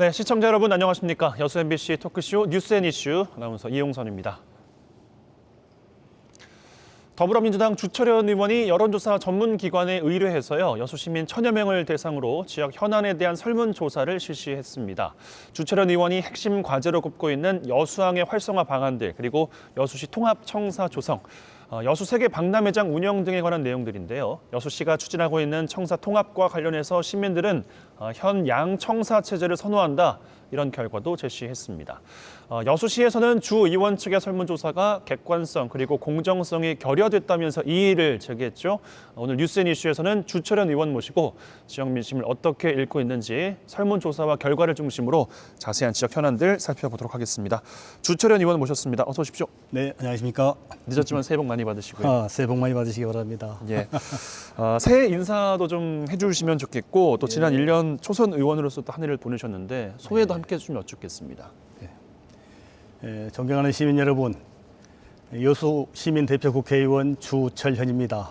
네, 시청자 여러분 안녕하십니까? 여수 MBC 토크쇼 뉴스 앤 이슈 아나운서 이용선입니다. 더불어민주당 주철현 의원이 여론조사 전문기관에 의뢰해서요, 여수 시민 1000여 명을 대상으로 지역 현안에 대한 설문조사를 실시했습니다. 주철현 의원이 핵심 과제로 꼽고 있는 여수항의 활성화 방안들, 그리고 여수시 통합청사 조성, 여수 세계 박람회장 운영 등에 관한 내용들인데요. 여수시가 추진하고 있는 청사 통합과 관련해서 시민들은 현 양청사 체제를 선호한다, 이런 결과도 제시했습니다. 여수시에서는 주 의원 측의 설문조사가 객관성 그리고 공정성이 결여됐다면서 이의를 제기했죠. 오늘 뉴스앤이슈에서는 주철현 의원 모시고 지역 민심을 어떻게 읽고 있는지 설문조사와 결과를 중심으로 자세한 지역 현안들 살펴보도록 하겠습니다. 주철현 의원 모셨습니다. 어서 오십시오. 네, 안녕하십니까. 늦었지만 새해 복 많이 받으시고요. 새해 복 많이 받으시기 바랍니다. 예. 새해 인사도 좀 해주시면 좋겠고, 또 지난 1년 초선 의원으로서 또 한 해를 보내셨는데 소회도 함께 해주시면 여쭙겠습니다. 존경하는 시민 여러분, 여수 시민 대표 국회의원 주철현입니다.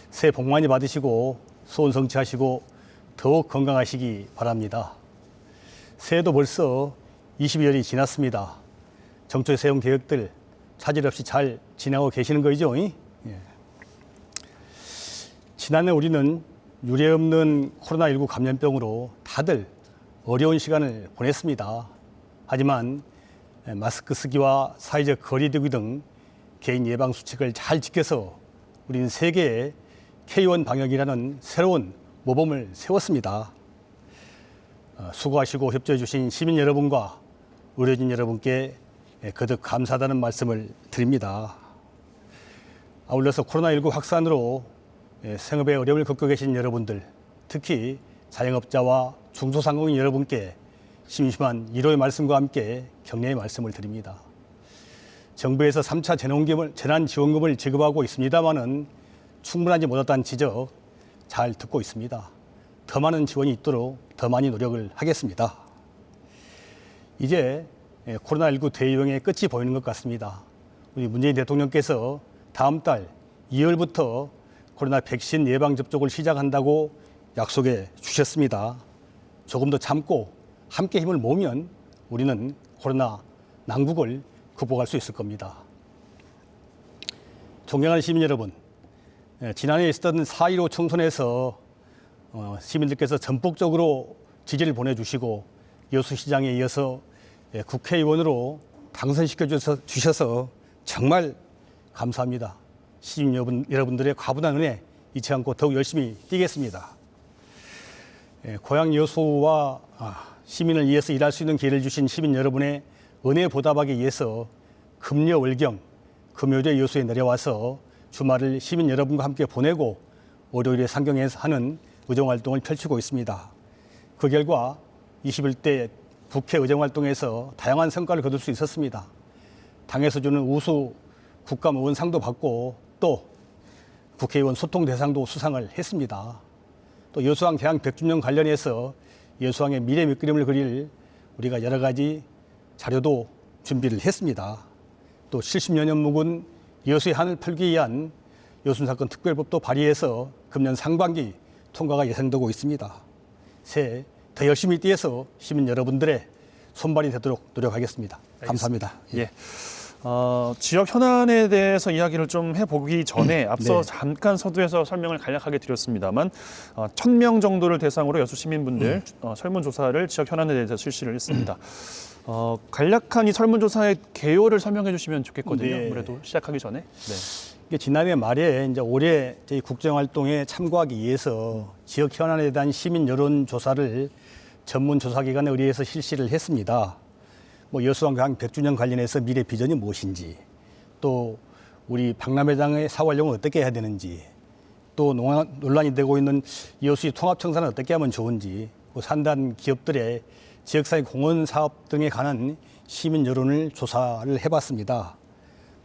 새해 복 많이 받으시고 소원 성취하시고 더욱 건강하시기 바랍니다. 새해도 벌써 20여일이 지났습니다. 정초에 세운 계획들 차질 없이 잘 지나고 계시는 거죠? 예. 지난해 우리는 유례없는 코로나19 감염병으로 다들 어려운 시간을 보냈습니다. 하지만 마스크 쓰기와 사회적 거리두기 등 개인 예방 수칙을 잘 지켜서 우리는 세계의 K1 방역이라는 새로운 모범을 세웠습니다. 수고하시고 협조해 주신 시민 여러분과 의료진 여러분께 거듭 감사하다는 말씀을 드립니다. 아울러서 코로나19 확산으로 생업에 어려움을 겪고 계신 여러분들, 특히 자영업자와 중소상공인 여러분께 심심한 위로의 말씀과 함께 격려의 말씀을 드립니다. 정부에서 3차 재난지원금을 지급하고 있습니다마는 충분하지 못했다는 지적 잘 듣고 있습니다. 더 많은 지원이 있도록 더 많이 노력을 하겠습니다. 이제 코로나19 대유행의 끝이 보이는 것 같습니다. 우리 문재인 대통령께서 다음 달 2월부터 코로나 백신 예방 접종을 시작한다고 약속해 주셨습니다. 조금 더 참고 함께 힘을 모으면 우리는 코로나 난국을 극복할 수 있을 겁니다. 존경하는 시민 여러분, 지난해 있었던 4.15 총선에서 시민들께서 전폭적으로 지지를 보내주시고 여수시장에 이어서 국회의원으로 당선시켜 주셔서 정말 감사합니다. 시민 여러분들의 과분한 은혜 잊지 않고 더욱 열심히 뛰겠습니다. 고향 여수와 시민을 위해서 일할 수 있는 기회를 주신 시민 여러분의 은혜 보답하기 위해서 금요 월경, 금요일에 여수에 내려와서 주말을 시민 여러분과 함께 보내고 월요일에 상경에서 하는 의정활동을 펼치고 있습니다. 그 결과 21대 국회 의정활동에서 다양한 성과를 거둘 수 있었습니다. 당에서 주는 우수 국감의원상도 받고 또 국회의원 소통 대상도 수상을 했습니다. 또 여수항 개항 100주년 관련해서 여수항의 미래 밑그림을 그릴 우리가 여러 가지 자료도 준비를 했습니다. 또 70여 년 묵은 여수의 한을 풀기 위한 여순사건 특별법도 발의해서 금년 상반기 통과가 예상되고 있습니다. 새해 더 열심히 뛰어서 시민 여러분들의 손발이 되도록 노력하겠습니다. 감사합니다. 예. 지역 현안에 대해서 이야기를 좀 해보기 전에 앞서 잠깐 서두에서 설명을 간략하게 드렸습니다만 1000명 정도를 대상으로 여수 시민분들 설문조사를 지역 현안에 대해서 실시를 했습니다. 간략한 이 설문조사의 개요를 설명해 주시면 좋겠거든요. 네. 아무래도 시작하기 전에. 네. 지난해 말에 이제 올해 저희 국정활동에 참고하기 위해서 지역 현안에 대한 시민 여론조사를 전문조사기관에 의뢰해서 실시를 했습니다. 여수항 개항 100주년 관련해서 미래 비전이 무엇인지, 또 우리 박람회장의 사활용을 어떻게 해야 되는지, 또 논란이 되고 있는 여수의 통합청사는 어떻게 하면 좋은지, 산단 기업들의 지역사회 공헌 사업 등에 관한 시민 여론을 조사를 해봤습니다.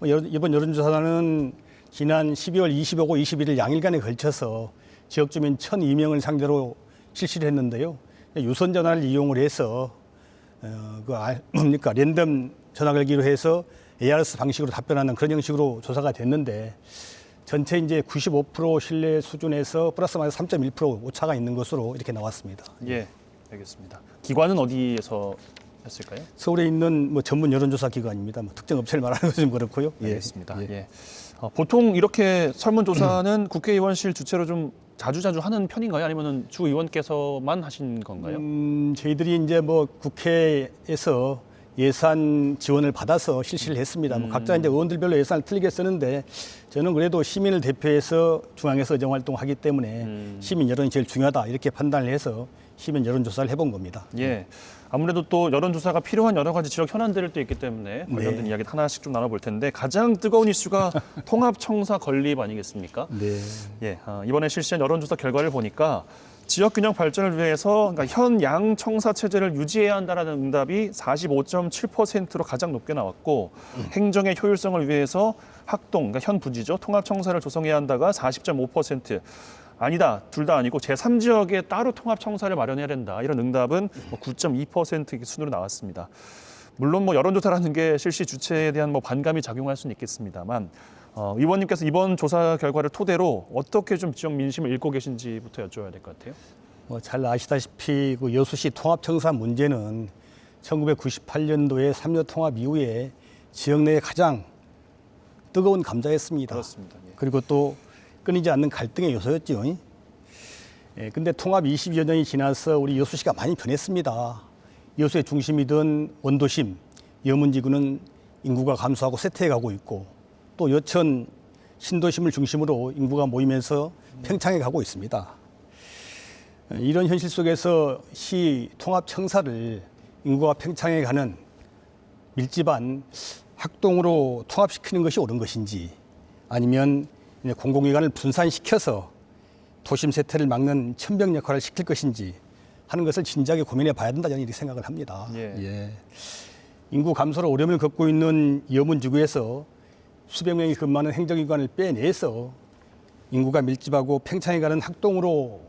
이번 여론조사는 지난 12월 20하고 21일 양일간에 걸쳐서 지역 주민 1,002명을 상대로 실시를 했는데요. 유선 전화를 이용을 해서 랜덤 전화 걸기로 해서 ARS 방식으로 답변하는 그런 형식으로 조사가 됐는데 전체 이제 95% 신뢰 수준에서 플러스 마이너스 3.1% 오차가 있는 것으로 이렇게 나왔습니다. 예. 알겠습니다. 기관은 어디에서 했을까요? 서울에 있는 뭐 전문 여론조사 기관입니다. 뭐 특정 업체를 말하는 것은 좀 그렇고요. 알겠습니다. 예. 보통 이렇게 설문조사는 국회의원실 주최로 좀 자주 하는 편인가요? 아니면 주 의원께서만 하신 건가요? 저희들이 이제 뭐 국회에서 예산 지원을 받아서 실시를 했습니다. 뭐 각자 이제 의원들별로 예산을 틀리게 쓰는데 저는 그래도 시민을 대표해서 중앙에서 의정 활동하기 때문에 시민 여론이 제일 중요하다 이렇게 판단을 해서 시민 여론조사를 해본 겁니다. 예. 아무래도 또 여론조사가 필요한 여러 가지 지역 현안들이 또 있기 때문에 관련된 이야기 하나씩 좀 나눠볼 텐데 가장 뜨거운 이슈가 통합청사 건립 아니겠습니까? 네. 예. 이번에 실시한 여론조사 결과를 보니까 지역 균형 발전을 위해서 그러니까 현 양청사 체제를 유지해야 한다라는 응답이 45.7%로 가장 높게 나왔고 행정의 효율성을 위해서 학동, 그러니까 현 부지죠. 통합청사를 조성해야 한다가 40.5%. 아니다, 둘 다 아니고 제3지역에 따로 통합청사를 마련해야 된다. 이런 응답은 9.2% 순으로 나왔습니다. 물론 뭐 여론조사라는 게 실시 주체에 대한 뭐 반감이 작용할 수는 있겠습니다만 의원님께서 이번 조사 결과를 토대로 어떻게 좀 지역 민심을 읽고 계신지부터 여쭤봐야 될 것 같아요. 뭐 잘 아시다시피 그 여수시 통합청사 문제는 1998년도에 3년 통합 이후에 지역 내에 가장 뜨거운 감자였습니다. 그렇습니다. 예. 그리고 또 끊이지 않는 갈등의 요소였죠. 근데 통합 20여 년이 지나서 우리 여수시가 많이 변했습니다. 여수의 중심이던 원도심, 여문지구는 인구가 감소하고 쇠퇴해가고 있고 또 여천, 신도심을 중심으로 인구가 모이면서 팽창해 가고 있습니다. 이런 현실 속에서 시 통합청사를 인구가 팽창해 가는 밀집한 학동으로 통합시키는 것이 옳은 것인지 아니면 공공기관을 분산시켜서 도심 쇠퇴를 막는 천병 역할을 시킬 것인지 하는 것을 진지하게 고민해 봐야 된다 저는 이렇게 생각을 합니다. 예. 인구 감소로 어려움을 겪고 있는 여문지구에서 수백 명이 근무하는 행정기관을 빼내서 인구가 밀집하고 팽창해가는 학동으로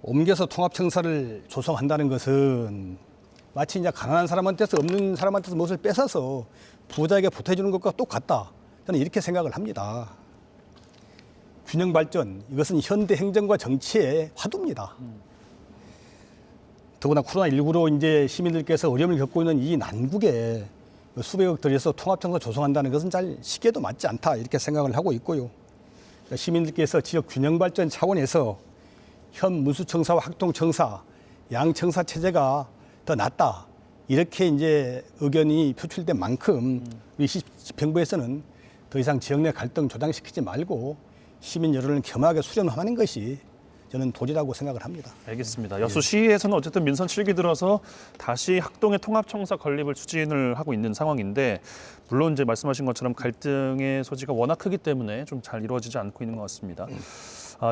옮겨서 통합청사를 조성한다는 것은 마치 이제 가난한 사람한테서 없는 사람한테서 무엇을 뺏어서 부자에게 보태주는 것과 똑같다. 저는 이렇게 생각을 합니다. 균형 발전, 이것은 현대 행정과 정치의 화두입니다. 더구나 코로나19로 이제 시민들께서 어려움을 겪고 있는 이 난국에 수백억 들여서 통합청사 조성한다는 것은 잘 시기에도 맞지 않다 이렇게 생각을 하고 있고요. 시민들께서 지역 균형 발전 차원에서 현 문수청사와 학동청사, 양청사 체제가 더 낫다 이렇게 이제 의견이 표출된 만큼 우리 집행부에서는 더 이상 지역 내 갈등 조장시키지 말고 시민 여론을 겸하게 수렴하는 것이 저는 도리라고 생각을 합니다. 알겠습니다. 여수시에서는 어쨌든 민선 7기 들어서 다시 학동의 통합청사 건립을 추진을 하고 있는 상황인데 물론 이제 말씀하신 것처럼 갈등의 소지가 워낙 크기 때문에 좀 잘 이루어지지 않고 있는 것 같습니다.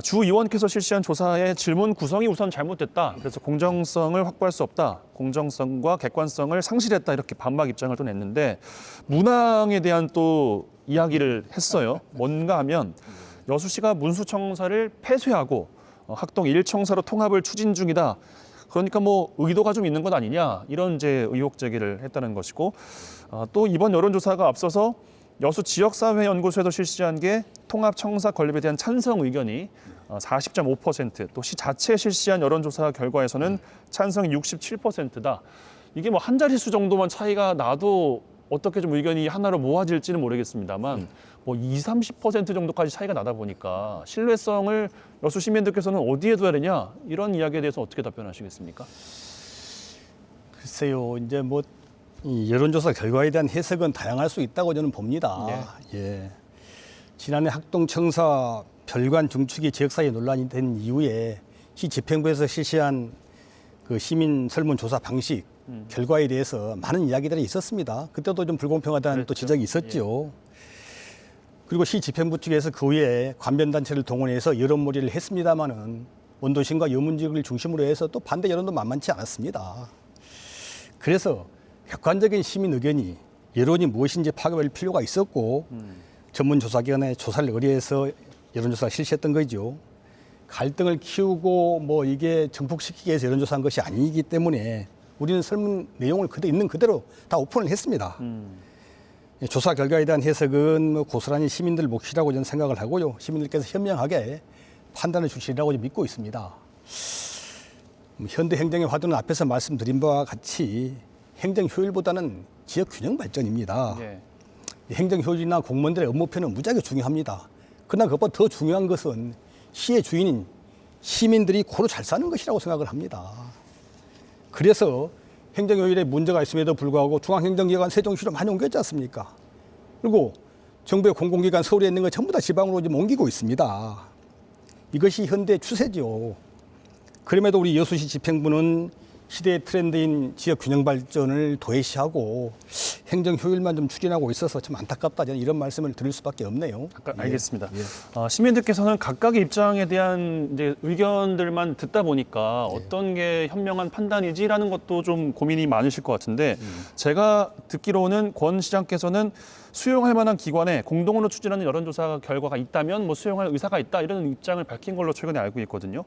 주 의원께서 실시한 조사의 질문 구성이 우선 잘못됐다. 그래서 공정성을 확보할 수 없다. 공정성과 객관성을 상실했다. 이렇게 반박 입장을 또 냈는데 문항에 대한 또 이야기를 했어요. 뭔가 하면 여수시가 문수청사를 폐쇄하고 학동 1청사로 통합을 추진 중이다. 그러니까 뭐 의도가 좀 있는 것 아니냐 이런 이제 의혹 제기를 했다는 것이고 또 이번 여론조사가 앞서서 여수 지역사회연구소에서 실시한 게 통합청사 건립에 대한 찬성 의견이 40.5%, 또 시 자체 실시한 여론조사 결과에서는 찬성이 67%다. 이게 뭐 한 자릿수 정도만 차이가 나도 어떻게 좀 의견이 하나로 모아질지는 모르겠습니다만 뭐 20-30% 정도까지 차이가 나다 보니까 신뢰성을 여수 시민들께서는 어디에 둬야 되냐 이런 이야기에 대해서 어떻게 답변하시겠습니까? 글쎄요, 이제 뭐 이 여론조사 결과에 대한 해석은 다양할 수 있다고 저는 봅니다. 예. 지난해 학동청사 별관 중축이 지역사회 논란이 된 이후에 시 집행부에서 실시한 그 시민 설문조사 방식 결과에 대해서 많은 이야기들이 있었습니다. 그때도 좀 불공평하다는 또 지적이 있었죠. 그리고 시 집행부 측에서 그 후에 관변단체를 동원해서 여론몰이를 했습니다마는 원도심과 여문지구를 중심으로 해서 또 반대 여론도 만만치 않았습니다. 그래서 객관적인 시민 의견이 여론이 무엇인지 파악할 필요가 있었고 전문조사기관의 조사를 의뢰해서 여론조사를 실시했던 거죠. 갈등을 키우고 뭐 이게 정폭시키기 위해서 여론조사한 것이 아니기 때문에 우리는 설문 내용을 있는 그대로 다 오픈을 했습니다. 조사 결과에 대한 해석은 뭐 고스란히 시민들 몫이라고 저는 생각을 하고요. 시민들께서 현명하게 판단을 주시리라고 믿고 있습니다. 현대 행정의 화두는 앞에서 말씀드린 바와 같이 행정 효율보다는 지역 균형 발전입니다. 예. 행정 효율이나 공무원들의 업무표는 무지하게 중요합니다. 그러나 그것보다 더 중요한 것은 시의 주인인 시민들이 고루 잘 사는 것이라고 생각을 합니다. 그래서 행정 효율에 문제가 있음에도 불구하고 중앙행정기관 세종시로 많이 옮겼지 않습니까? 그리고 정부의 공공기관 서울에 있는 거 전부 다 지방으로 지금 옮기고 있습니다. 이것이 현대 추세죠. 그럼에도 우리 여수시 집행부는 시대의 트렌드인 지역 균형 발전을 도외시하고 행정 효율만 좀 추진하고 있어서 참 안타깝다, 저는 이런 말씀을 드릴 수밖에 없네요. 알겠습니다. 시민들께서는 각각의 입장에 대한 이제 의견들만 듣다 보니까 어떤 게 현명한 판단이지라는 것도 좀 고민이 많으실 것 같은데 제가 듣기로는 권 시장께서는 수용할 만한 기관에 공동으로 추진하는 여론조사 결과가 있다면 뭐 수용할 의사가 있다 이런 입장을 밝힌 걸로 최근에 알고 있거든요.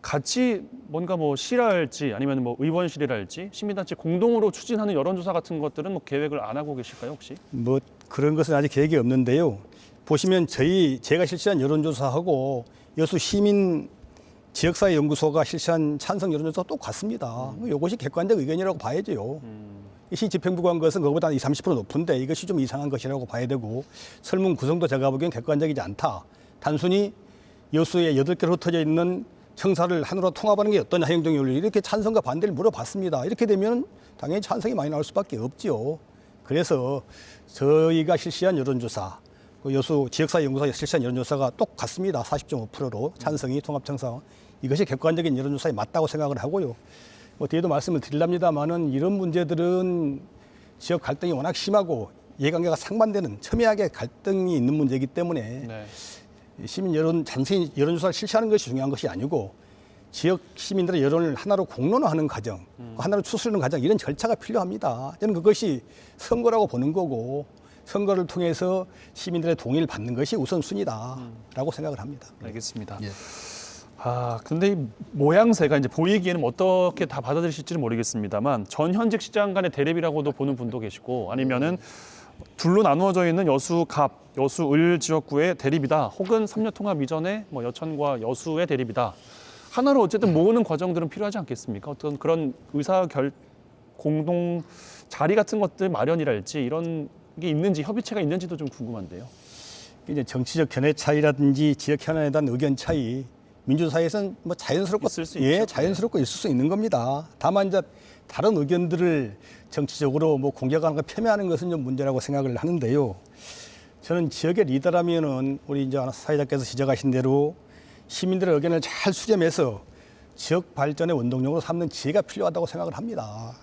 같이 뭔가 뭐 시랄지 아니면 뭐 의원실이랄지 시민단체 공동으로 추진하는 여론조사 같은 것들은 뭐 계획을 안 하고 계실까요 혹시? 뭐 그런 것은 아직 계획이 없는데요. 보시면 제가 실시한 여론조사하고 여수 시민 지역사회 연구소가 실시한 찬성 여론조사가 똑같습니다. 이것이 객관적 의견이라고 봐야죠. 시 집행부가 한 것은 그것보다 20, 30% 높은데 이것이 좀 이상한 것이라고 봐야 되고 설문 구성도 제가 보기엔 객관적이지 않다. 단순히 여수에 8개로 흩어져 있는 청사를 하나로 통합하는 게 어떠냐 행정효율 이렇게 찬성과 반대를 물어봤습니다. 이렇게 되면 당연히 찬성이 많이 나올 수밖에 없지요. 그래서 저희가 실시한 여론조사, 여수 지역사회 연구소가 실시한 여론조사가 똑같습니다. 40.5%로 찬성이 통합청사 이것이 객관적인 여론조사에 맞다고 생각을 하고요. 뭐 뒤에도 말씀을 드리랍니다만은 이런 문제들은 지역 갈등이 워낙 심하고 이해관계가 상반되는 첨예하게 갈등이 있는 문제이기 때문에 네. 시민 여론 단순히 여론조사를 실시하는 것이 중요한 것이 아니고 지역 시민들의 여론을 하나로 공론화하는 과정, 하나로 추스르는 과정 이런 절차가 필요합니다. 저는 그것이 선거라고 보는 거고 선거를 통해서 시민들의 동의를 받는 것이 우선순위다라고 생각을 합니다. 알겠습니다. 예. 근데 이 모양새가 이제 보이기에는 어떻게 다 받아들이실지는 모르겠습니다만 전 현직 시장 간의 대립이라고도 보는 분도 계시고 아니면은 둘로 나누어져 있는 여수갑, 여수을 지역구의 대립이다. 혹은 3년 통합 이전에 뭐 여천과 여수의 대립이다. 하나로 어쨌든 모으는 과정들은 필요하지 않겠습니까? 어떤 그런 공동 자리 같은 것들 마련이랄지 이런 게 있는지 협의체가 있는지도 좀 궁금한데요. 이제 정치적 견해 차이라든지 지역 현안에 대한 의견 차이 민주사회에서는 뭐 자연스럽고 있을 수 있죠. 자연스럽고 있을 수 있는 겁니다. 다만 이제 다른 의견들을 정치적으로 뭐 공격하는 거 폄훼하는 것은 좀 문제라고 생각을 하는데요. 저는 지역의 리더라면은 우리 이제 사회자께서 지적하신 대로 시민들의 의견을 잘 수렴해서 지역 발전의 원동력으로 삼는 지혜가 필요하다고 생각을 합니다.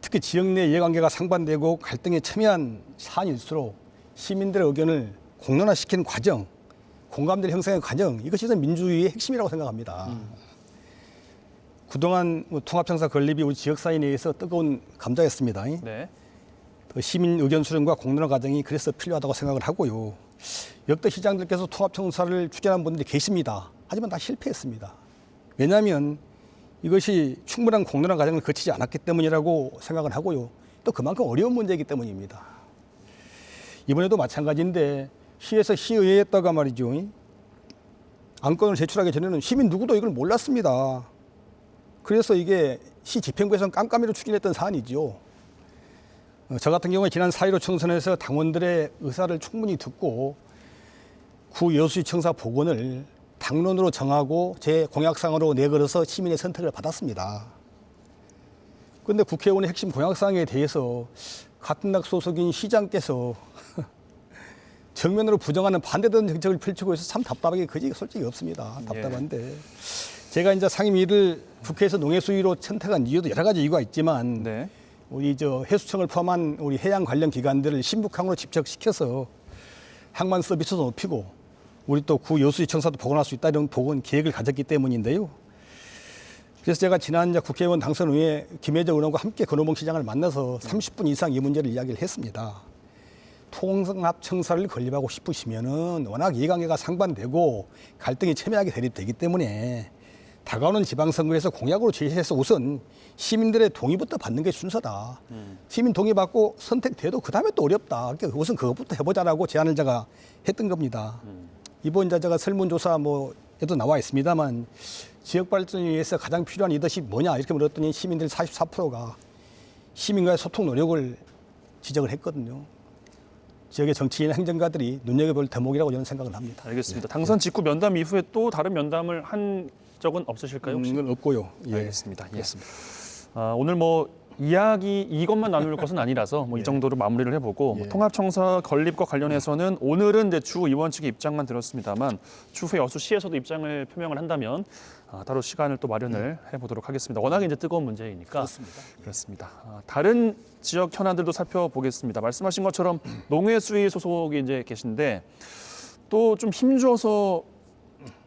특히 지역 내 이해관계가 상반되고 갈등이 첨예한 사안일수록 시민들의 의견을 공론화시키는 과정, 공감대를 형성하는 과정 이것이 민주주의의 핵심이라고 생각합니다. 그동안 통합청사 건립이 우리 지역사회 내에서 뜨거운 감자였습니다. 네. 시민 의견 수렴과 공론화 과정이 그래서 필요하다고 생각을 하고요. 역대 시장들께서 통합청사를 추진한 분들이 계십니다. 하지만 다 실패했습니다. 왜냐하면 이것이 충분한 공론화 과정을 거치지 않았기 때문이라고 생각을 하고요. 또 그만큼 어려운 문제이기 때문입니다. 이번에도 마찬가지인데 시에서 시의회에 했다가 말이죠. 안건을 제출하기 전에는 시민 누구도 이걸 몰랐습니다. 그래서 이게 시 집행부에서는 깜깜이로 추진했던 사안이죠. 저 같은 경우에 지난 4.15 총선에서 당원들의 의사를 충분히 듣고 구 여수시 청사 복원을 당론으로 정하고 제 공약상으로 내걸어서 시민의 선택을 받았습니다. 그런데 국회의원의 핵심 공약사항에 대해서 같은 당 소속인 시장께서 정면으로 부정하는 반대되는 정책을 펼치고 있어서 참 답답하게 그지 솔직히 없습니다. 답답한데 제가 이제 상임위를 국회에서 농해수위로 선택한 이유도 여러 가지 이유가 있지만 네. 우리 해수청을 포함한 우리 해양 관련 기관들을 신북항으로 집적시켜서 항만 서비스도 높이고 우리 또 구 여수시 청사도 복원할 수 있다 이런 복원 계획을 가졌기 때문인데요. 그래서 제가 지난 이제 국회의원 당선 후에 김혜정 의원과 함께 건호봉 시장을 만나서 30분 이상 이 문제를 이야기를 했습니다. 통합청사를 건립하고 싶으시면은 워낙 이해관계가 상반되고 갈등이 첨예하게 대립되기 때문에 다가오는 지방선거에서 공약으로 제시해서 우선 시민들의 동의부터 받는 게 순서다. 시민 동의 받고 선택돼도 그 다음에 또 어렵다. 그러니까 우선 그것부터 해보자라고 제안을 제가 했던 겁니다. 이번 제가 설문조사 에도 나와 있습니다만 지역 발전을 위해서 가장 필요한 이것이 뭐냐 이렇게 물었더니 시민들 44%가 시민과의 소통 노력을 지적을 했거든요. 지역의 정치인 행정가들이 눈여겨볼 대목이라고 저는 생각을 합니다. 알겠습니다. 당선 직후 면담 이후에 또 다른 면담을 한 적은 없으실까요? 혹시? 그건 없고요. 예. 알겠습니다. 예. 오늘 뭐 이야기 이것만 나눌 것은 아니라서 뭐 이 정도로 마무리를 해보고 예. 통합청사 건립과 관련해서는 오늘은 이제 주 의원 측의 입장만 들었습니다만 추후에 여수시에서도 입장을 표명을 한다면 따로 시간을 또 마련을 해보도록 하겠습니다. 워낙에 이제 뜨거운 문제이니까 그렇습니다. 다른 지역 현안들도 살펴보겠습니다. 말씀하신 것처럼 농해수위 소속이 이제 계신데 또 좀 힘줘서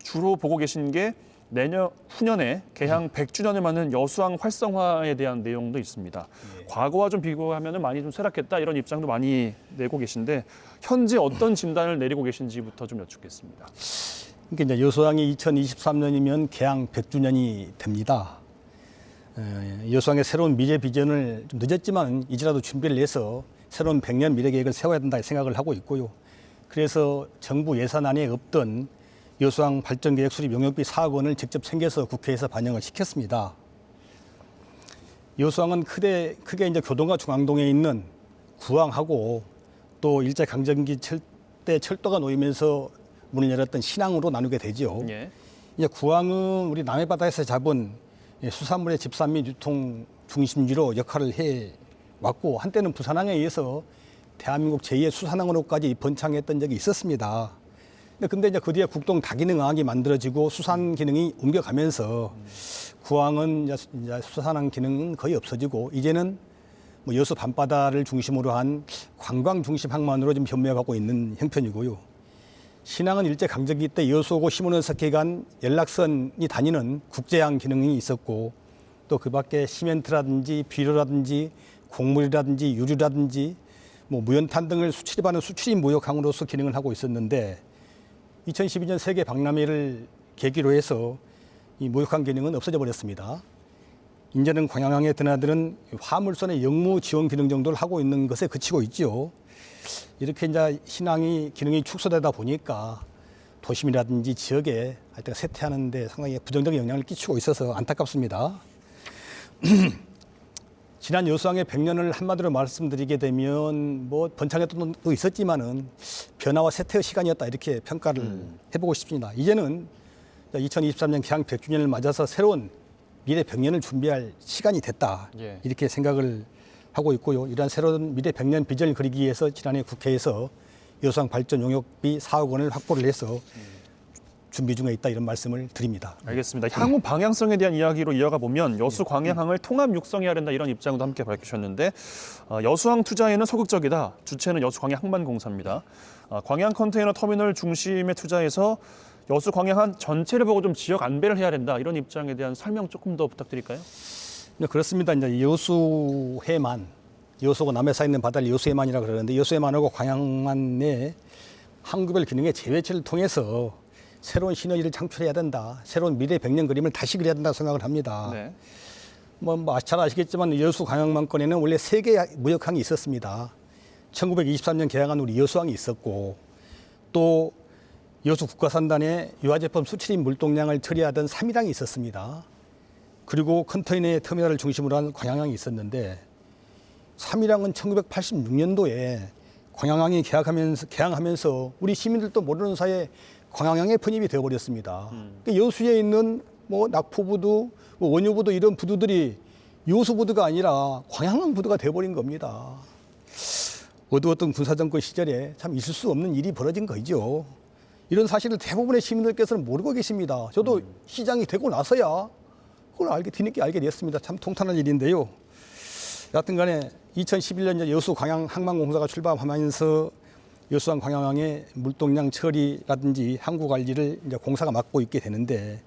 주로 보고 계신 게 내년 후년에 개항 100주년을 맞는 여수항 활성화에 대한 내용도 있습니다. 과거와 좀 비교하면 많이 좀 쇠락했다 이런 입장도 많이 내고 계신데 현재 어떤 진단을 내리고 계신지부터 좀 여쭙겠습니다. 그러니까 이제 여수항이 2023년이면 개항 100주년이 됩니다. 여수항의 새로운 미래 비전을 좀 늦었지만 이제라도 준비를 해서 새로운 100년 미래 계획을 세워야 된다 생각을 하고 있고요. 그래서 정부 예산안에 없던 여수항 발전계획 수립 용역비 4억 원을 직접 챙겨서 국회에서 반영을 시켰습니다. 여수항은 크게 이제 교동과 중앙동에 있는 구항하고 또 일제강점기 때 철도가 놓이면서 문을 열었던 신항으로 나누게 되죠. 예. 이제 구항은 우리 남해바다에서 잡은 수산물의 집산 및 유통 중심지로 역할을 해 왔고 한때는 부산항에 의해서 대한민국 제2의 수산항으로까지 번창했던 적이 있었습니다. 근데 이제 그 뒤에 국동 다기능항이 만들어지고 수산 기능이 옮겨가면서 구항은 이제 수산항 기능은 거의 없어지고 이제는 뭐 여수 밤바다를 중심으로 한 관광 중심 항만으로 좀 변모해가고 있는 형편이고요. 신항은 일제 강점기 때 여수하고 시문원석회 간 연락선이 다니는 국제항 기능이 있었고 또 그 밖에 시멘트라든지 비료라든지 곡물이라든지 유류라든지 뭐 무연탄 등을 수출입하는 수출입 무역항으로서 기능을 하고 있었는데 2012년 세계 박람회를 계기로 해서 이 무역항 기능은 없어져 버렸습니다. 이제는 광양항에 드나드는 화물선의 역무 지원 기능 정도를 하고 있는 것에 그치고 있죠. 이렇게 이제 신항이 기능이 축소되다 보니까 도심이라든지 지역에 하여튼 쇠퇴하는 데 상당히 부정적인 영향을 끼치고 있어서 안타깝습니다. 지난 여수항의 100년을 한마디로 말씀드리게 되면 뭐 번창했던 것도 있었지만은 변화와 쇠퇴의 시간이었다 이렇게 평가를 해보고 싶습니다. 이제는 2023년 개항 100주년을 맞아서 새로운 미래 100년을 준비할 시간이 됐다 예. 이렇게 생각을 하고 있고요. 이러한 새로운 미래 100년 비전을 그리기 위해서 지난해 국회에서 여수항 발전 용역비 4억 원을 확보를 해서 준비 중에 있다 이런 말씀을 드립니다. 알겠습니다. 향후 방향성에 대한 이야기로 이어가 보면 여수 광양항을 통합 육성해야 된다 이런 입장도 함께 밝히셨는데 여수항 투자에는 소극적이다. 주체는 여수 광양 항만공사입니다. 광양 컨테이너 터미널 중심에 투자해서 여수 광양항 전체를 보고 좀 지역 안배를 해야 된다 이런 입장에 대한 설명 조금 더 부탁드릴까요? 네, 그렇습니다. 이제 여수해만, 여수고 남해사 있는 바다를 여수해만이라 그러는데 여수해만하고 광양만 내 항구별 기능의 재배치를 통해서 새로운 시너지를 창출해야 된다. 새로운 미래 100년 그림을 다시 그려야 된다고 생각을 합니다. 네. 뭐 잘 아시겠지만 여수 광양만권에는 원래 3개의 무역항이 있었습니다. 1923년 개항한 우리 여수항이 있었고 또 여수 국가산단에 유화제품 수출입 물동량을 처리하던 3일항이 있었습니다. 그리고 컨테이너 터미널을 중심으로 한 광양항이 있었는데 3일항은 1986년도에 광양항이 개항하면서 우리 시민들도 모르는 사이에 광양항에 편입이 되어버렸습니다. 그러니까 여수에 있는 뭐 낙포부두, 뭐 원효부두 이런 부두들이 여수부두가 아니라 광양항 부두가 되어버린 겁니다. 어두웠던 군사정권 시절에 참 있을 수 없는 일이 벌어진 거죠. 이런 사실을 대부분의 시민들께서는 모르고 계십니다. 저도 시장이 되고 나서야 그걸 뒤늦게 알게 됐습니다. 참 통탄한 일인데요. 여하튼 간에 2011년 여수 광양 항만공사가 출범하면서 여수항 광양항의 물동량 처리라든지 항구 관리를 이제 공사가 맡고 있게 되는데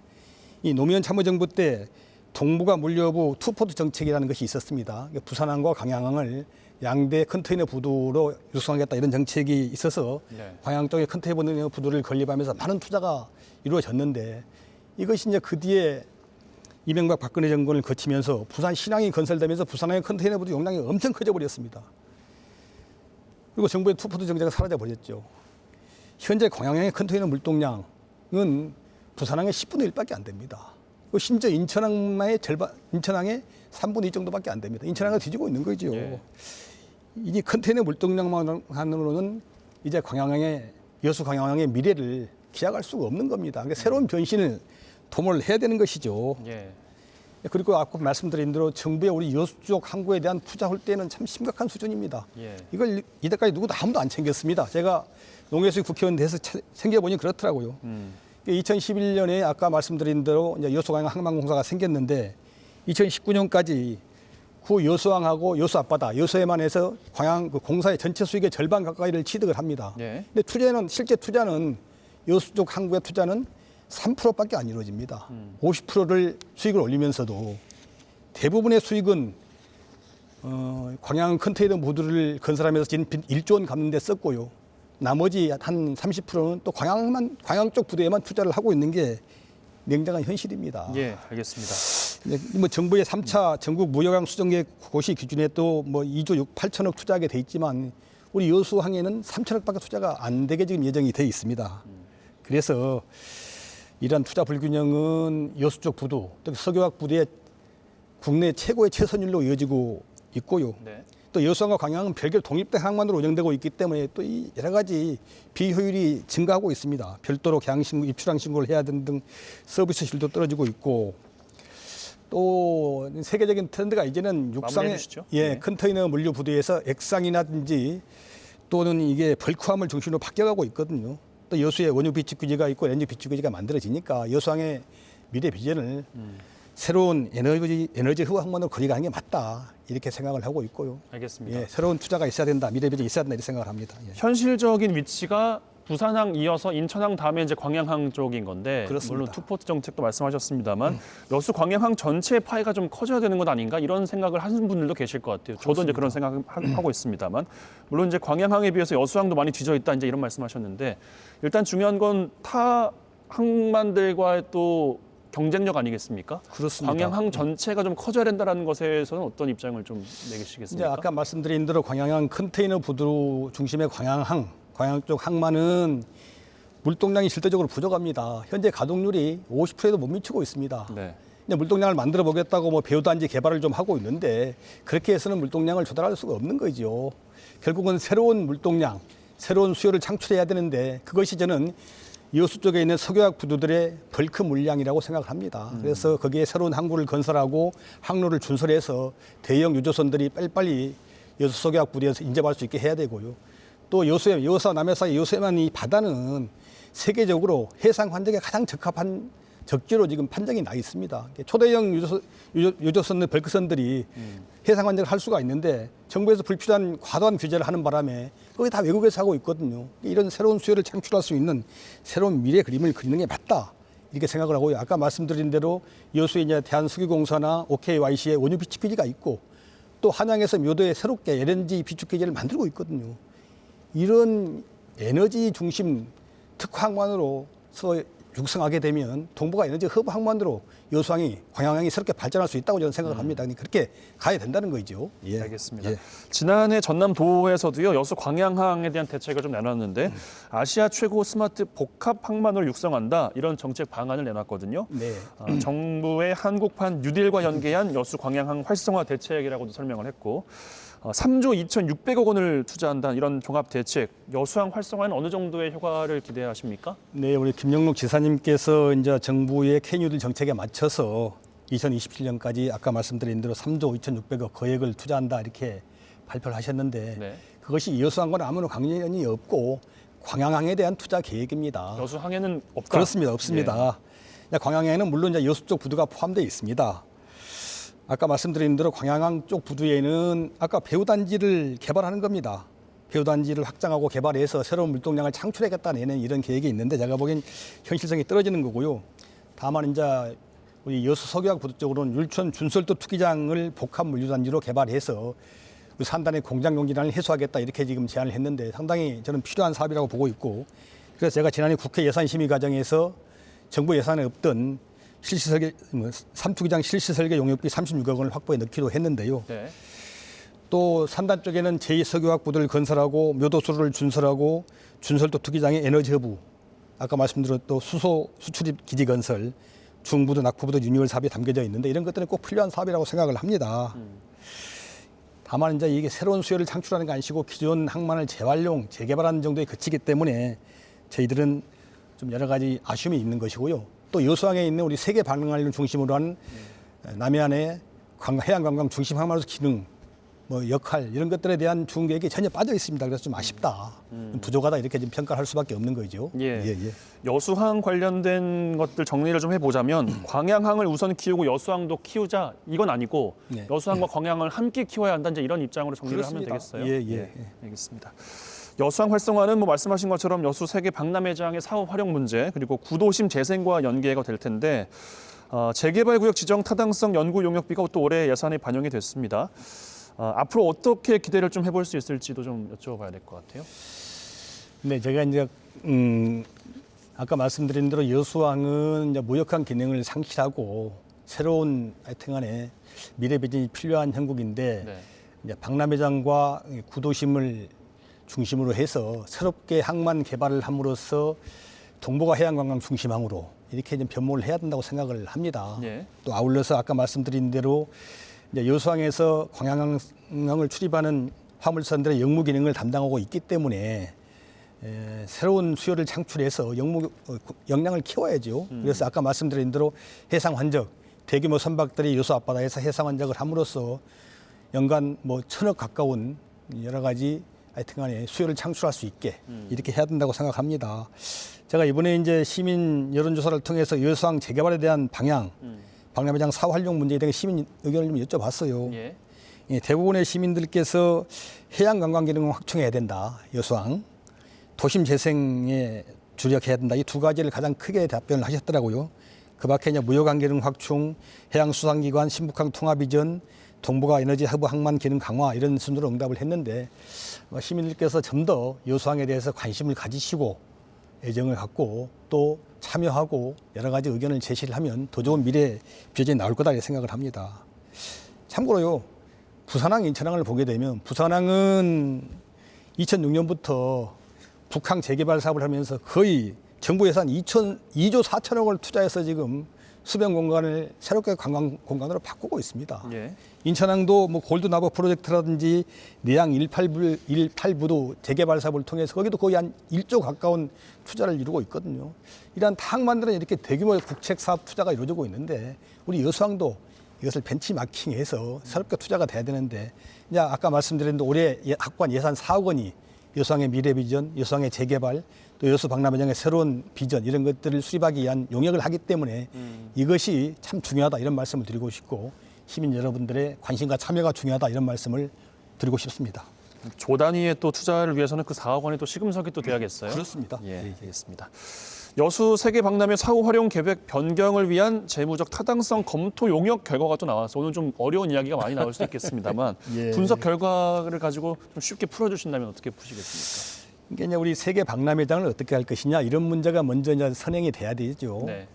이 노무현 참여정부 때 동북아 물류부 투포트 정책이라는 것이 있었습니다. 부산항과 광양항을 양대 컨테이너 부두로 육성하겠다 이런 정책이 있어서 네. 광양 쪽에 컨테이너 부두를 건립하면서 많은 투자가 이루어졌는데 이것이 이제 그 뒤에 이명박 박근혜 정권을 거치면서 부산 신항이 건설되면서 부산항의 컨테이너 부두 용량이 엄청 커져 버렸습니다. 그리고 정부의 투포트 정책은 사라져 버렸죠. 현재 광양항의 컨테이너 물동량은 부산항의 10분의 1밖에 안 됩니다. 심지어 인천항의 절반, 인천항의 3분의 2 정도밖에 안 됩니다. 인천항을 뒤지고 있는 거죠. 예. 이게 컨테이너 물동량만으로는 이제 여수 광양항의 미래를 기약할 수가 없는 겁니다. 그러니까 새로운 변신을 도모를 해야 되는 것이죠. 예. 그리고 아까 말씀드린 대로 정부의 우리 여수 쪽 항구에 대한 투자 홀대는 참 심각한 수준입니다. 예. 이걸 이때까지 아무도 안 챙겼습니다. 제가 농해수위 국회의원 돼서 챙겨보니 그렇더라고요. 2011년에 아까 말씀드린 대로 이제 여수광양 항만공사가 생겼는데 2019년까지 구 여수항하고 여수 앞바다, 여수에만 해서 광양 그 공사의 전체 수익의 절반 가까이를 취득을 합니다. 예. 근데 실제 투자는 여수 쪽 항구의 투자는 3%밖에 안 이루어집니다. 50%를 수익을 올리면서도 대부분의 수익은 광양 컨테이너 모듈을 건설하면서 지금 1조 원 갚는 데 썼고요. 나머지 한 30%는 또 광양 쪽 부대에만 투자를 하고 있는 게 냉정한 현실입니다. 예, 알겠습니다. 뭐 정부의 3차 전국 무역항 수정계 고시 기준에 또 뭐 2조 8천억 투자하게 돼 있지만 우리 여수항에는 3천억밖에 투자가 안 되게 지금 예정이 돼 있습니다. 그래서 이러한 투자 불균형은 여수 쪽 부두, 또 석유화학 부대의 국내 최고의 최선율로 이어지고 있고요. 네. 또 여수항과 광양은 별개로 독립된 항만으로 운영되고 있기 때문에 또 이 여러 가지 비효율이 증가하고 있습니다. 별도로 계양 신고, 입출항 신고를 해야 되는 등 서비스 실도 떨어지고 있고 또 세계적인 트렌드가 이제는 육상의 네. 컨테이너 물류 부대에서 액상이라든지 또는 이게 벌크함을 중심으로 바뀌어가고 있거든요. 또 여수에 원유 비축 규제가 있고 렌즈 비축 규제가 만들어지니까 여수항의 미래 비전을 새로운 에너지 후보 항만으로 거리가는 게 맞다 이렇게 생각을 하고 있고요. 알겠습니다. 예, 새로운 투자가 있어야 된다, 미래 비전이 있어야 된다 이렇게 생각을 합니다. 예. 현실적인 위치가 부산항 이어서 인천항 다음에 이제 광양항 쪽인 건데 그렇습니다. 물론 투포트 정책도 말씀하셨습니다만 여수 광양항 전체의 파이가 좀 커져야 되는 것 아닌가 이런 생각을 하는 분들도 계실 것 같아요. 저도 이제 그런 생각을 하고 있습니다.만 물론 이제 광양항에 비해서 여수항도 많이 뒤져 있다 이제 이런 말씀하셨는데 일단 중요한 건 타 항만들과의 또 경쟁력 아니겠습니까? 그렇습니다. 광양항 전체가 좀 커져야 된다는 것에서는 어떤 입장을 좀 내시겠습니까? 이제 아까 말씀드린 대로 광양항 컨테이너 부두 중심의 광양 쪽 항만은 물동량이 실질적으로 부족합니다. 현재 가동률이 50%에도 못 미치고 있습니다. 네. 이제 물동량을 만들어 보겠다고 뭐 배후단지 개발을 좀 하고 있는데 그렇게 해서는 물동량을 조달할 수가 없는 거죠. 결국은 새로운 물동량, 새로운 수요를 창출해야 되는데 그것이 저는 여수 쪽에 있는 석유화학 부두들의 벌크 물량이라고 생각을 합니다. 그래서 거기에 새로운 항구를 건설하고 항로를 준설해서 대형 유조선들이 빨리빨리 여수 석유화학 부두에서 인접할 수 있게 해야 되고요. 또 여수와 남해 사이 여수에만 이 바다는 세계적으로 해상 환경에 가장 적합한 적지로 지금 판정이 나 있습니다. 초대형 유조선, 벌크선들이 해상 환경을 할 수가 있는데 정부에서 불필요한 과도한 규제를 하는 바람에 거기 다 외국에서 하고 있거든요. 이런 새로운 수요를 창출할 수 있는 새로운 미래 그림을 그리는 게 맞다. 이렇게 생각을 하고요. 아까 말씀드린 대로 여수에 이제 대한석유공사나 OKYC의 원유 비축 기지가 있고 또 한양에서 묘도에 새롭게 LNG 비축 기지를 만들고 있거든요. 이런 에너지 중심 특화 항만으로서 육성하게 되면 동북아 에너지 허브 항만으로 여수항이 광양항이 새롭게 발전할 수 있다고 저는 생각을 합니다. 그렇게 가야 된다는 거죠. 예. 알겠습니다. 예. 지난해 전남도에서도요 여수 광양항에 대한 대책을 좀 내놨는데 아시아 최고 스마트 복합 항만을 육성한다 이런 정책 방안을 내놨거든요. 네. 정부의 한국판 뉴딜과 연계한 여수 광양항 활성화 대책이라고도 설명을 했고 3조 2,600억 원을 투자한다 이런 종합 대책 여수항 활성화는 어느 정도의 효과를 기대하십니까? 네, 우리 김영록 지사님께서 이제 정부의 K뉴딜 정책에 맞춰서 2027년까지 아까 말씀드린 대로 3조 2,600억 거액을 투자한다 이렇게 발표를 하셨는데 네. 그것이 여수항과는 아무런 관련이 없고 광양항에 대한 투자 계획입니다. 여수항에는 없다. 그렇습니다, 없습니다. 광양항에는 물론 이제 여수 쪽 부두가 포함되어 있습니다. 아까 말씀드린 대로 광양항 쪽 부두에는 아까 배후단지를 개발하는 겁니다. 배후단지를 확장하고 개발해서 새로운 물동량을 창출하겠다는 이런 계획이 있는데 제가 보기엔 현실성이 떨어지는 거고요. 다만 이제 우리 여수 석유화학 부두 쪽으로는 율촌 준설도 투기장을 복합 물류단지로 개발해서 우리 산단의 공장 용진을 해소하겠다 이렇게 지금 제안을 했는데 상당히 저는 필요한 사업이라고 보고 있고 그래서 제가 지난해 국회 예산심의 과정에서 정부 예산에 없던 실시설계 3투기장 실시설계 용역비 36억 원을 확보해 넣기로 했는데요. 네. 또 산단 쪽에는 제2석유화학 부두를 건설하고 묘도수를 준설하고 준설도 투기장의 에너지 허브 아까 말씀드렸던 수소 수출입 기지 건설 중부도 낙후부도 리뉴얼 사업이 담겨져 있는데 이런 것들은 꼭 필요한 사업이라고 생각을 합니다. 다만 이제 이게 새로운 수요를 창출하는 게 아니시고 기존 항만을 재활용, 재개발하는 정도에 그치기 때문에 저희들은 좀 여러 가지 아쉬움이 있는 것이고요. 또 여수항에 있는 우리 세계 관광을 중심으로 한 남해안의 해양 관광 중심 항만으로서 기능, 뭐 역할 이런 것들에 대한 중계획이 전혀 빠져 있습니다. 그래서 좀 아쉽다, 부족하다 이렇게 좀 평가를 할 수밖에 없는 거죠. 예. 여수항 관련된 것들 정리를 좀 해보자면 광양항을 우선 키우고 여수항도 키우자 이건 아니고 네. 여수항과 광양을 함께 키워야 한다 이제 이런 입장으로 정리를 그렇습니다. 하면 되겠어요. 예. 알겠습니다. 여수항 활성화는 뭐 말씀하신 것처럼 여수 세계 박람회장의 사업 활용 문제 그리고 구도심 재생과 연계가 될 텐데 재개발 구역 지정 타당성 연구 용역비가 또 올해 예산에 반영이 됐습니다. 앞으로 어떻게 기대를 좀 해볼 수 있을지도 좀 여쭤봐야 될 것 같아요. 네, 제가 이제 아까 말씀드린 대로 여수항은 이제 무역항 기능을 상실하고 새로운 하여튼간에 미래 비전이 필요한 형국인데 네. 이제 박람회장과 구도심을 중심으로 해서 새롭게 항만 개발을 함으로써 동북아 해양관광 중심항으로 이렇게 좀 변모를 해야 된다고 생각을 합니다. 예. 또 아울러서 아까 말씀드린 대로 이제 여수항에서 광양항을 출입하는 화물선들의 역무 기능을 담당하고 있기 때문에 새로운 수요를 창출해서 역량을 키워야죠. 그래서 아까 말씀드린 대로 해상 환적, 대규모 선박들이 여수 앞바다에서 해상 환적을 함으로써 연간 뭐 1,000억 가까운 여러 가지 하여튼간에 수요를 창출할 수 있게 이렇게 해야 된다고 생각합니다. 제가 이번에 이제 시민 여론조사를 통해서 여수항 재개발에 대한 방향, 박람회장 사후 활용 문제에 대해 시민 의견을 좀 여쭤봤어요. 예. 대부분의 시민들께서 해양 관광 기능을 확충해야 된다. 여수항. 도심 재생에 주력해야 된다. 이 두 가지를 가장 크게 답변을 하셨더라고요. 그 밖에 이제 무역항 기능 확충, 해양수산기관, 신북항 통합 이전, 동북아 에너지 허브 항만 기능 강화 이런 순으로 응답을 했는데 시민들께서 좀 더 여수항에 대해서 관심을 가지시고 애정을 갖고 또 참여하고 여러 가지 의견을 제시를 하면 더 좋은 미래 비전이 나올 거다 이렇게 생각을 합니다. 참고로요, 부산항, 인천항을 보게 되면 부산항은 2006년부터 북항 재개발 사업을 하면서 거의 정부 예산 2조 4천억을 투자해서 지금 수변 공간을 새롭게 관광 공간으로 바꾸고 있습니다. 예. 인천항도 뭐 골드나버 프로젝트라든지 내양 18부도 재개발 사업을 통해서 거기도 거의 한 1조 가까운 투자를 이루고 있거든요. 이러한 항만들은 이렇게 대규모의 국책 사업 투자가 이루어지고 있는데 우리 여수항도 이것을 벤치마킹해서 새롭게 투자가 돼야 되는데 이제 아까 말씀드린 대로 올해 확보한 예산 4억 원이 여수항의 미래 비전, 여수항의 재개발, 또 여수 박람회장의 새로운 비전 이런 것들을 수립하기 위한 용역을 하기 때문에 이것이 참 중요하다 이런 말씀을 드리고 싶고 시민 여러분들의 관심과 참여가 중요하다 이런 말씀을 드리고 싶습니다. 조 단위의 또 투자를 위해서는 그 4억 원이 또 시금석이 또 돼야겠어요. 그렇습니다. 예, 알겠습니다. 여수 세계 박람회 사후 활용 계획 변경을 위한 재무적 타당성 검토 용역 결과가 또 나와서 오늘 좀 어려운 이야기가 많이 나올 수 있겠습니다만 예. 분석 결과를 가지고 좀 쉽게 풀어주신다면 어떻게 푸시겠습니까? 이게 이제 우리 세계 박람회장을 어떻게 할 것이냐 이런 문제가 먼저 이제 선행이 돼야 되죠. 네.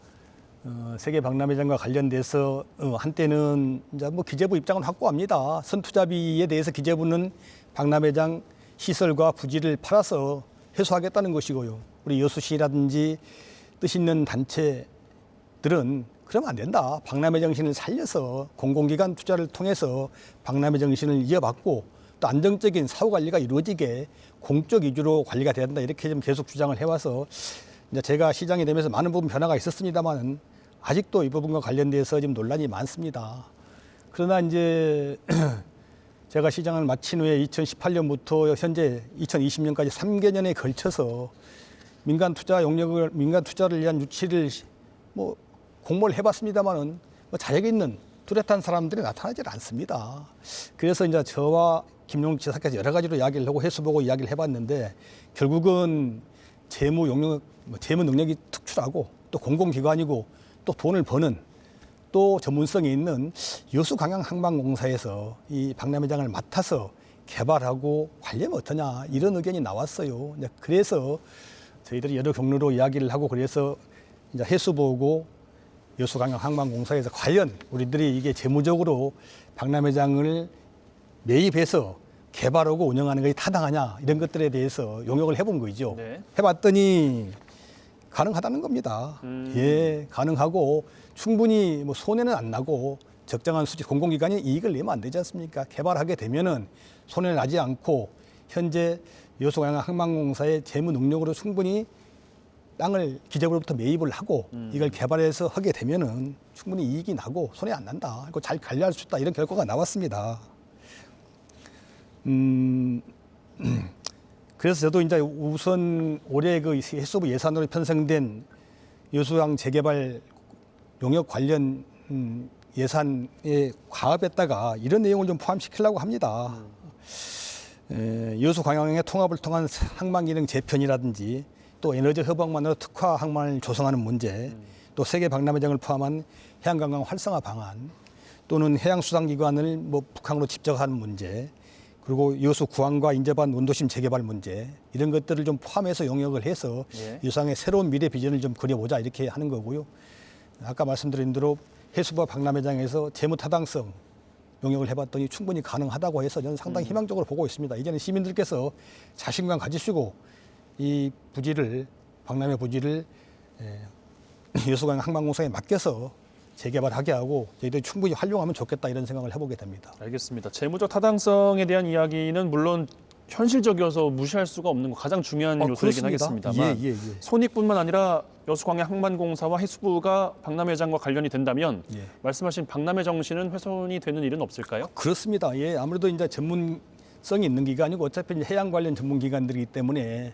세계 박람회장과 관련돼서 한때는 이제 뭐 기재부 입장은 확고합니다. 선투자비에 대해서 기재부는 박람회장 시설과 부지를 팔아서 해소하겠다는 것이고요. 우리 여수시라든지 뜻 있는 단체들은 그러면 안 된다. 박람회 정신을 살려서 공공기관 투자를 통해서 박람회 정신을 이어받고 또 안정적인 사후 관리가 이루어지게 공적 위주로 관리가 돼야 된다. 이렇게 좀 계속 주장을 해와서 이제 제가 시장이 되면서 많은 부분 변화가 있었습니다만 아직도 이 부분과 관련돼서 지금 논란이 많습니다. 그러나 이제 제가 시장을 마친 후에 2018년부터 현재 2020년까지 3개년에 걸쳐서 민간 투자를 위한 유치를 뭐 공모를 해봤습니다만은 뭐 자격 있는 뚜렷한 사람들이 나타나질 않습니다. 그래서 이제 저와 김용욱 지사께서 여러 가지로 이야기를 하고 해수보고 이야기를 해봤는데 결국은 재무 능력이 특출하고 또 공공기관이고 또 돈을 버는 또 전문성이 있는 여수광양항만공사에서 이 박람회장을 맡아서 개발하고 관리하면 어떠냐 이런 의견이 나왔어요. 그래서 저희들이 여러 경로로 이야기를 하고 그래서 이제 해수보고 여수광양항만공사에서 과연 우리들이 이게 재무적으로 박람회장을 매입해서 개발하고 운영하는 것이 타당하냐 이런 것들에 대해서 용역을 해본 거죠. 네. 해봤더니 가능하다는 겁니다. 예, 가능하고 충분히 뭐 손해는 안 나고 적정한 수지 공공기관이 이익을 내면 안 되지 않습니까? 개발하게 되면은 손해는 나지 않고 현재 여수광양항만공사의 재무 능력으로 충분히 땅을 기재부로부터 매입을 하고 이걸 개발해서 하게 되면은 충분히 이익이 나고 손해 안 난다. 그리고 잘 관리할 수 있다. 이런 결과가 나왔습니다. 그래서 저도 이제 우선 올해 그 해수부 예산으로 편성된 여수항 재개발 용역 관련 예산에 과업했다가 이런 내용을 좀 포함시키려고 합니다. 여수 광양의 통합을 통한 항만 기능 재편이라든지 또 에너지 협력만으로 특화 항만을 조성하는 문제, 또 세계 박람회장을 포함한 해양관광 활성화 방안, 또는 해양수산기관을 뭐 북항으로 집적하는 문제, 그리고 여수 구항과 인접한 원도심 재개발 문제 이런 것들을 좀 포함해서 용역을 해서 예. 여수항의 새로운 미래 비전을 좀 그려보자 이렇게 하는 거고요. 아까 말씀드린 대로 해수부와 박람회장에서 재무 타당성 용역을 해봤더니 충분히 가능하다고 해서 저는 상당히 희망적으로 보고 있습니다. 이제는 시민들께서 자신감 가지시고 이 부지를 박람회 부지를 여수광양 항만공사에 맡겨서 재개발하게 하고 저희들이 충분히 활용하면 좋겠다 이런 생각을 해보게 됩니다. 알겠습니다. 재무적 타당성에 대한 이야기는 물론 현실적이어서 무시할 수가 없는 거 가장 중요한 요소이긴 그렇습니다. 하겠습니다만 예. 손익뿐만 아니라 여수광양항만공사와 해수부가 박람회장과 관련이 된다면 예. 말씀하신 박람회 정신은 훼손이 되는 일은 없을까요? 그렇습니다. 예, 아무래도 이제 전문성이 있는 기관이고 어차피 이제 해양 관련 전문 기관들이기 때문에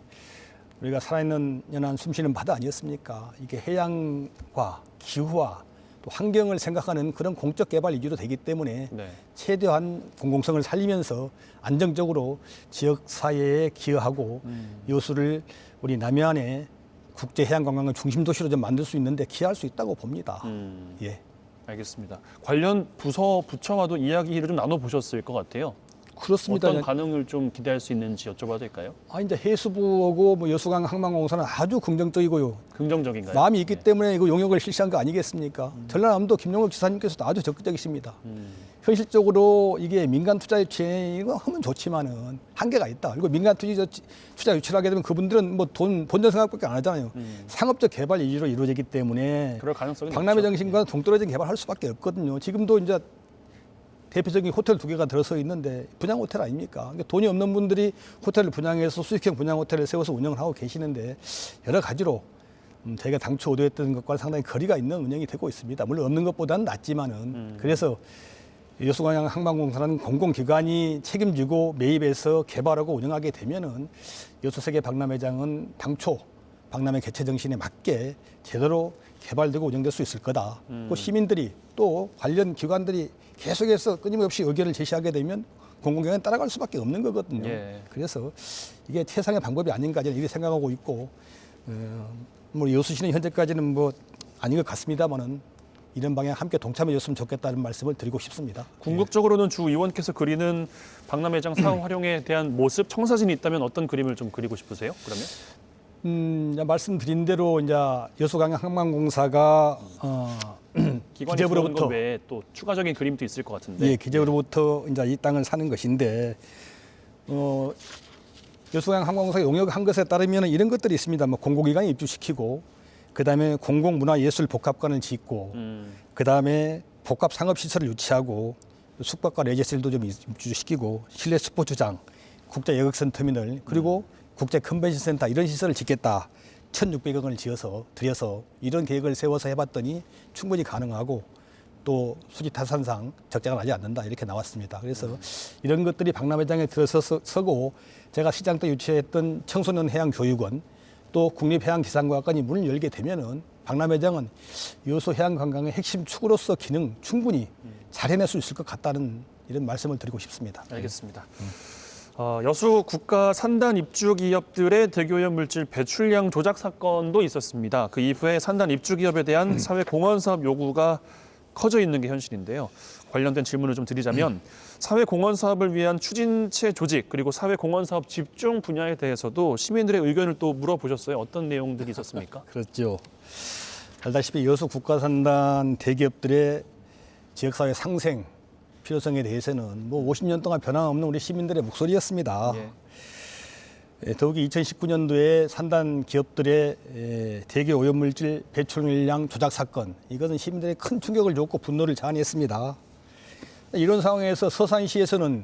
우리가 살아있는 연한 숨쉬는 바다 아니었습니까? 이게 해양과 기후와 또 환경을 생각하는 그런 공적 개발 위주로 되기 때문에 네. 최대한 공공성을 살리면서 안정적으로 지역 사회에 기여하고 여수를 우리 남해안의 국제 해양 관광의 중심 도시로 좀 만들 수 있는데 기여할 수 있다고 봅니다. 예. 알겠습니다. 관련 부서 부처와도 이야기를 좀 나눠 보셨을 것 같아요. 그렇습니다. 어떤 반응을 좀 기대할 수 있는지 여쭤봐도 될까요? 이제 해수부하고 뭐 여수광 항만공사는 아주 긍정적이고요. 긍정적인가요? 마음이 있기 네. 때문에 이거 용역을 실시한 거 아니겠습니까? 전라남도 김용욱 지사님께서도 아주 적극적이십니다. 현실적으로 이게 민간 투자 유치 이거 하면 좋지만은 한계가 있다. 그리고 민간 투자 유치를 하게 되면 그분들은 뭐 돈 본전 생각밖에 안 하잖아요. 상업적 개발 위주로 이루어지기 때문에 그럴 가능성이 박람회 높죠. 정신과 동떨어진 개발할 수밖에 없거든요. 지금도 이제 대표적인 호텔 2개가 들어서 있는데 분양 호텔 아닙니까? 그러니까 돈이 없는 분들이 호텔을 분양해서 수익형 분양 호텔을 세워서 운영을 하고 계시는데 여러 가지로 저희가 당초 의도했던 것과 상당히 거리가 있는 운영이 되고 있습니다. 물론 없는 것보다는 낫지만은 그래서 여수광양 항만공사라는 공공기관이 책임지고 매입해서 개발하고 운영하게 되면은 여수세계 박람회장은 당초 박람회 개최 정신에 맞게 제대로 개발되고 운영될 수 있을 거다. 또 시민들이 또 관련 기관들이 계속해서 끊임없이 의견을 제시하게 되면 공공기관이 따라갈 수밖에 없는 거거든요. 예. 그래서 이게 최상의 방법이 아닌가 저는 이렇게 생각하고 있고, 뭐 여수시는 현재까지는 뭐 아닌 것 같습니다만은 이런 방향 함께 동참해 줬으면 좋겠다는 말씀을 드리고 싶습니다. 궁극적으로는 주 의원께서 그리는 박람회장 사업 활용에 대한 모습 청사진이 있다면 어떤 그림을 좀 그리고 싶으세요? 그러면 이제 말씀드린 대로 이제 여수광양 항만공사가 기관이 들어오는 기재부로부터 것 외에 또 추가적인 그림도 있을 것 같은데. 예, 기재부로부터 이제 이 땅을 사는 것인데 여수광양 항만공사가 용역한 것에 따르면 이런 것들이 있습니다. 뭐 공공기관에 입주시키고 그다음에 공공문화예술복합관을 짓고 그다음에 복합 상업시설을 유치하고 숙박과 레저시설도 좀 입주시키고 실내 스포츠장, 국제 여객선 터미널 그리고 국제 컨벤션 센터 이런 시설을 짓겠다. 1,600억 원을 들여서 이런 계획을 세워서 해봤더니 충분히 가능하고 또 수지 타산상 적자가 나지 않는다 이렇게 나왔습니다. 그래서 이런 것들이 박람회장에 들어서고 제가 시장 때 유치했던 청소년 해양교육원 또 국립해양기상과학관이 문을 열게 되면은 박람회장은 여수 해양관광의 핵심 축으로서 기능 충분히 잘 해낼 수 있을 것 같다는 이런 말씀을 드리고 싶습니다. 알겠습니다. 여수 국가 산단 입주 기업들의 대교염 물질 배출량 조작 사건도 있었습니다. 그 이후에 산단 입주 기업에 대한 사회 공헌 사업 요구가 커져 있는 게 현실인데요. 관련된 질문을 좀 드리자면 사회 공헌 사업을 위한 추진체 조직 그리고 사회 공헌 사업 집중 분야에 대해서도 시민들의 의견을 또 물어보셨어요. 어떤 내용들이 있었습니까? 그렇죠. 알다시피 여수 국가산단 대기업들의 지역사회 상생 필요성에 대해서는 뭐 50년 동안 변함없는 우리 시민들의 목소리였습니다. 예. 더욱이 2019년도에 산단 기업들의 대기 오염물질 배출량 조작 사건, 이것은 시민들의 큰 충격을 줬고 분노를 자아냈습니다. 이런 상황에서 서산시는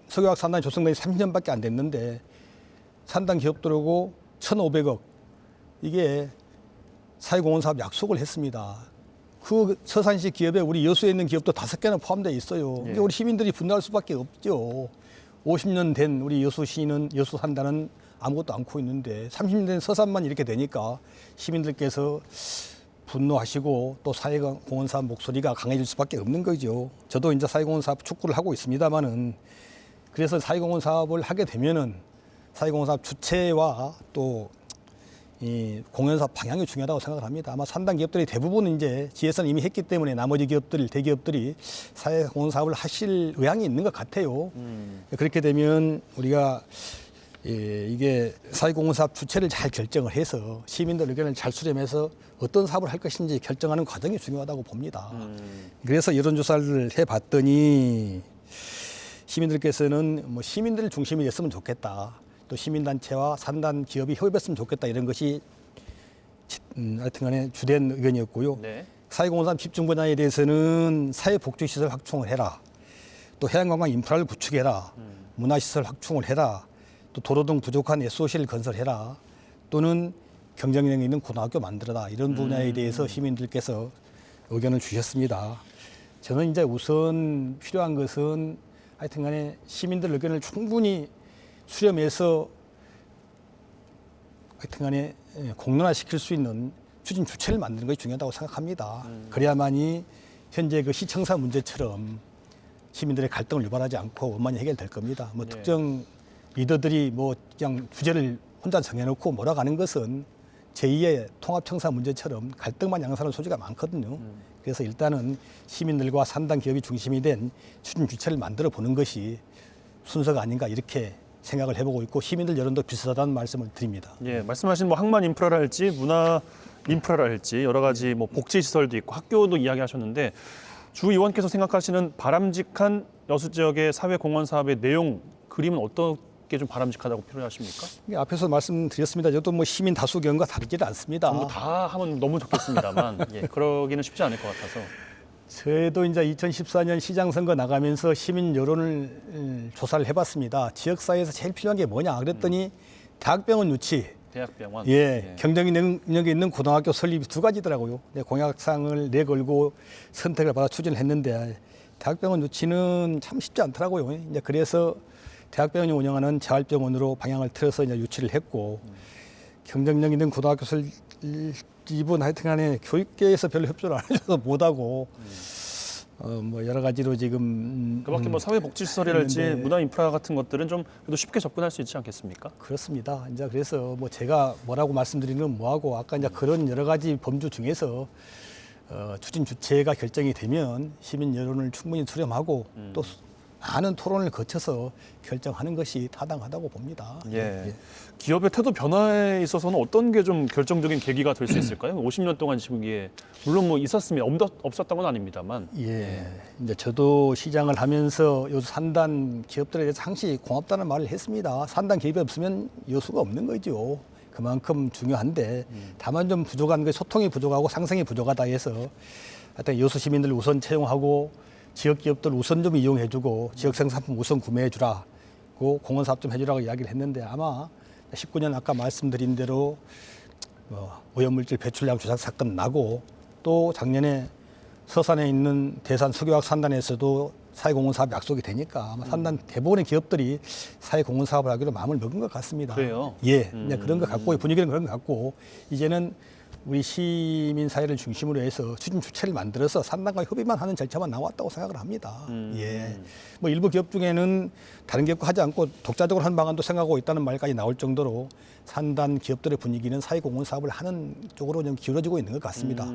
석유화학 산단이 조성된 지 30년밖에 안 됐는데 산단 기업들하고 1,500억 이게 사회공헌 사업 약속을 했습니다. 그 서산시 기업에 우리 여수에 있는 기업도 5개나 포함되어 있어요. 예. 우리 시민들이 분노할 수밖에 없죠. 50년 된 우리 여수시는 여수 산단은 아무것도 않고 있는데 30년 된 서산만 이렇게 되니까 시민들께서 분노하시고 또 사회공헌 사업 목소리가 강해질 수밖에 없는 거죠. 저도 이제 사회공헌 사업 축구를 하고 있습니다만은 그래서 사회공헌 사업을 하게 되면은 사회공헌 사업 주체와 또 이 공연 사업 방향이 중요하다고 생각을 합니다. 아마 산단 기업들이 대부분 이제 지혜선 이미 했기 때문에 나머지 기업들, 대기업들이 사회공헌 사업을 하실 의향이 있는 것 같아요. 그렇게 되면 우리가 이게 사회공헌 사업 주체를 잘 결정을 해서 시민들 의견을 잘 수렴해서 어떤 사업을 할 것인지 결정하는 과정이 중요하다고 봅니다. 그래서 여론조사를 해봤더니 시민들께서는 뭐 시민들 중심이 됐으면 좋겠다. 또 시민단체와 산단 기업이 협업했으면 좋겠다. 이런 것이 하여튼간에 주된 의견이었고요. 네. 사회공헌 집중 분야에 대해서는 사회복지시설 확충을 해라. 또 해양관광 인프라를 구축해라. 문화시설 확충을 해라. 또 도로 등 부족한 SOC를 건설해라. 또는 경쟁력 있는 고등학교 만들어라. 이런 분야에 대해서 시민들께서 의견을 주셨습니다. 저는 이제 우선 필요한 것은 하여튼간에 시민들 의견을 충분히 수렴해서 하여튼간에 공론화시킬 수 있는 추진 주체를 만드는 것이 중요하다고 생각합니다. 그래야만이 현재 그 시청사 문제처럼 시민들의 갈등을 유발하지 않고 원만히 해결될 겁니다. 뭐 네. 특정 리더들이 뭐 그냥 주제를 혼자 정해놓고 몰아가는 것은 제2의 통합청사 문제처럼 갈등만 양산할 소지가 많거든요. 그래서 일단은 시민들과 산단 기업이 중심이 된 추진 주체를 만들어 보는 것이 순서가 아닌가 이렇게 생각을 해보고 있고 시민들 여론도 비슷하다는 말씀을 드립니다. 예, 말씀하신 뭐 항만 인프라랄지 문화 인프라랄지 여러 가지 뭐 복지 시설도 있고 학교도 이야기하셨는데 주 의원께서 생각하시는 바람직한 여수 지역의 사회 공헌 사업의 내용 그림은 어떻게 좀 바람직하다고 필요하십니까? 앞에서 말씀드렸습니다. 저도 뭐 시민 다수 의견과 다르지는 않습니다. 전부 다 하면 너무 좋겠습니다만 예, 그러기는 쉽지 않을 것 같아서. 저도 이제 2014년 시장 선거 나가면서 시민 여론을 조사를 해봤습니다. 지역사회에서 제일 필요한 게 뭐냐 그랬더니 대학병원 유치, 대학병원. 예, 경쟁력이 있는 고등학교 설립 두 가지더라고요. 공약상을 내걸고 선택을 받아 추진을 했는데 대학병원 유치는 참 쉽지 않더라고요. 이제 그래서 대학병원이 운영하는 재활병원으로 방향을 틀어서 이제 유치를 했고 경쟁력 있는 고등학교 설립은 하여튼간에 교육계에서 별로 협조를 안 해줘서 못하고 뭐 여러 가지로 지금 그밖에 뭐 사회 복지 시설이랄지 했는데. 문화 인프라 같은 것들은 좀 그래도 쉽게 접근할 수 있지 않겠습니까? 그렇습니다. 이제 그래서 뭐 제가 뭐라고 말씀드리는 건 뭐하고 아까 이제 그런 여러 가지 범주 중에서 추진 주체가 결정이 되면 시민 여론을 충분히 수렴하고 또 많은 토론을 거쳐서 결정하는 것이 타당하다고 봅니다. 예. 기업의 태도 변화에 있어서는 어떤 게 좀 결정적인 계기가 될 수 있을까요? 50년 동안 지금기에 물론 뭐 있었으면 없었던 건 아닙니다만. 예. 이제 저도 시장을 하면서 여수 산단 기업들에 대해서 항상 고맙다는 말을 했습니다. 산단 기업이 없으면 여수가 없는 거죠. 그만큼 중요한데 다만 좀 부족한 게 소통이 부족하고 상생이 부족하다 해서 하여튼 여수 시민들 우선 채용하고 지역 기업들 우선 좀 이용해주고 지역 생산품 우선 구매해주라. 고 공헌 사업 좀 해주라고 이야기를 했는데 아마 19년 아까 말씀드린 대로 오염물질 배출량 조작 사건 나고 또 작년에 서산에 있는 대산 석유화학 산단에서도 사회공헌 사업 약속이 되니까 아마 산단 대부분의 기업들이 사회공헌 사업을 하기로 마음을 먹은 것 같습니다. 그래요? 예, 이제 그런 것 같고 분위기는 그런 것 같고 이제는 우리 시민 사회를 중심으로 해서 추진 주체를 만들어서 산단과 협의만 하는 절차만 나왔다고 생각을 합니다. 예, 뭐 일부 기업 중에는 다른 기업과 하지 않고 독자적으로 하는 방안도 생각하고 있다는 말까지 나올 정도로 산단 기업들의 분위기는 사회공헌 사업을 하는 쪽으로 좀 기울어지고 있는 것 같습니다.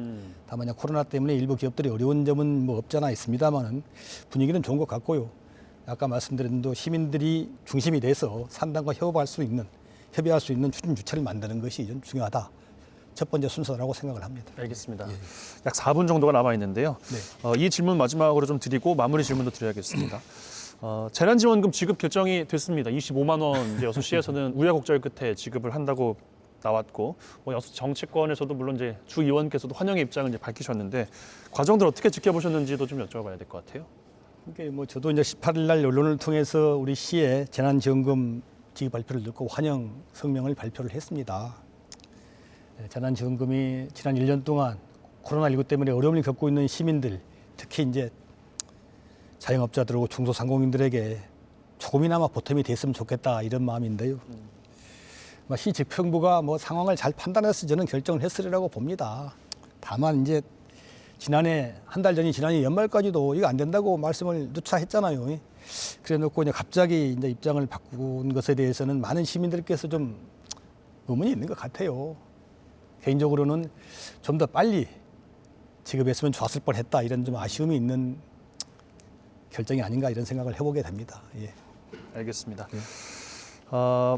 다만 코로나 때문에 일부 기업들이 어려운 점은 뭐 없잖아 있습니다만은 분위기는 좋은 것 같고요. 아까 말씀드린 대로 시민들이 중심이 돼서 산단과 협의할 수 있는 추진 주체를 만드는 것이 좀 중요하다. 첫 번째 순서라고 생각을 합니다. 알겠습니다. 약 4분 정도가 남아 있는데요. 네. 이 질문 마지막으로 좀 드리고 마무리 질문도 드려야겠습니다. 재난지원금 지급 결정이 됐습니다. 25만 원 이제 여수시에서는 우여곡절 끝에 지급을 한다고 나왔고, 여수 정치권에서도 물론 이제 주 의원께서도 환영의 입장을 이제 밝히셨는데 과정들 어떻게 지켜보셨는지도 좀 여쭤봐야 될 것 같아요. 그러니까 저도 이제 18일 날 언론을 통해서 우리 시의 재난지원금 지급 발표를 듣고 환영 성명을 발표를 했습니다. 재난지원금이 지난 1년 동안 코로나19 때문에 어려움을 겪고 있는 시민들, 특히 이제 자영업자들하고 중소상공인들에게 조금이나마 보탬이 됐으면 좋겠다 이런 마음인데요. 시 집행부가 상황을 잘 판단해서 저는 결정을 했으리라고 봅니다. 다만 이제 지난해 한 달 전이 지난해 연말까지도 이거 안 된다고 말씀을 누차 했잖아요. 그래놓고 이제 갑자기 이제 입장을 바꾼 것에 대해서는 많은 시민들께서 좀 의문이 있는 것 같아요. 개인적으로는 좀 더 빨리 지급했으면 좋았을 뻔했다 이런 좀 아쉬움이 있는 결정이 아닌가 이런 생각을 해보게 됩니다. 예. 알겠습니다.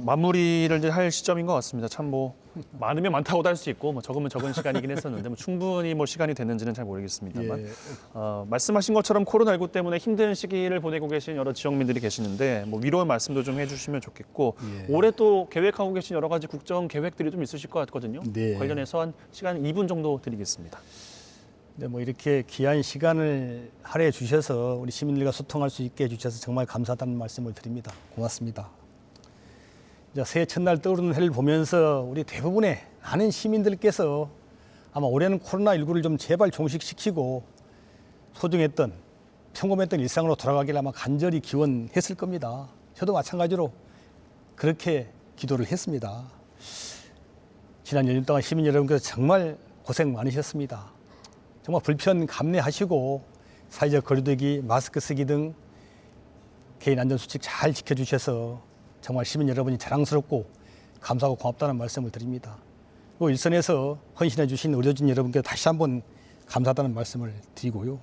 마무리를 이제 할 시점인 것 같습니다. 참 많으면 많다고도 할 수 있고 적으면 적은 시간이긴 했었는데 충분히 시간이 됐는지는 잘 모르겠습니다만 예. 말씀하신 것처럼 코로나19 때문에 힘든 시기를 보내고 계신 여러 지역민들이 계시는데 위로의 말씀도 좀 해주시면 좋겠고 예. 올해 또 계획하고 계신 여러 가지 국정 계획들이 좀 있으실 것 같거든요. 네. 관련해서 한 시간 2분 정도 드리겠습니다. 네, 이렇게 귀한 시간을 할애해 주셔서 우리 시민들과 소통할 수 있게 해주셔서 정말 감사하다는 말씀을 드립니다. 고맙습니다. 이제 새해 첫날 떠오르는 해를 보면서 우리 대부분의 많은 시민들께서 아마 올해는 코로나19를 좀 제발 종식시키고 소중했던 평범했던 일상으로 돌아가길 아마 간절히 기원했을 겁니다. 저도 마찬가지로 그렇게 기도를 했습니다. 지난 1년 동안 시민 여러분께서 정말 고생 많으셨습니다. 정말 불편 감내하시고 사회적 거리두기, 마스크 쓰기 등 개인 안전수칙 잘 지켜주셔서 정말 시민 여러분이 자랑스럽고 감사하고 고맙다는 말씀을 드립니다. 또 일선에서 헌신해 주신 의료진 여러분께 다시 한번 감사하다는 말씀을 드리고요.